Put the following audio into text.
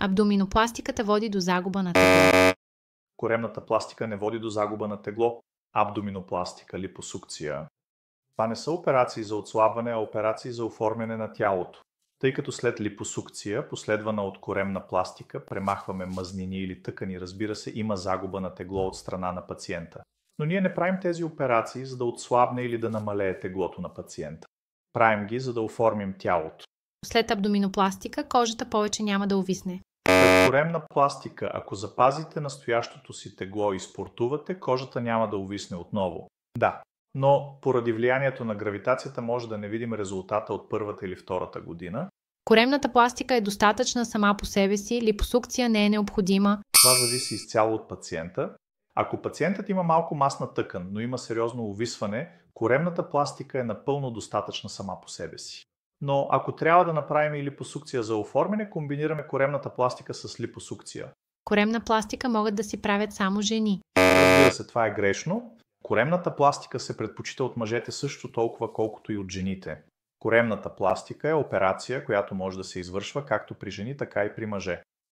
Абдоминопластиката води до загуба на тегло. Коремната пластика не води до загуба на тегло. Абдоминопластика, липосукция. Това не са операции за отслабване, а операции за оформяне на тялото. Тъй като след липосукция, последвана от коремна пластика, премахваме мазнини или тъкани, разбира се, има загуба на тегло от страна на пациента. Но ние не правим тези операции, за да отслабне или да намалее теглото на пациента. Правим ги, за да оформим тялото. След абдоминопластика кожата повече няма да увисне. След коремна пластика, ако запазите настоящото си тегло и спортувате, кожата няма да увисне отново. Да, но поради влиянието на гравитацията може да не видим резултата от първата или втората година. Коремната пластика е достатъчна сама по себе си, липосукция не е необходима. Това зависи изцяло от пациента. Ако пациентът има малко масна тъкан, но има сериозно увисване, коремната пластика е напълно достатъчна сама по себе си. Но ако трябва да направим и липосукция за оформяне, комбинираме коремната пластика с липосукция. Коремна пластика могат да си правят само жени. Разбира се, това е грешно. Коремната пластика се предпочита от мъжете също толкова, колкото и от жените. Коремната пластика е операция, която може да се извършва както при жени, така и при мъже.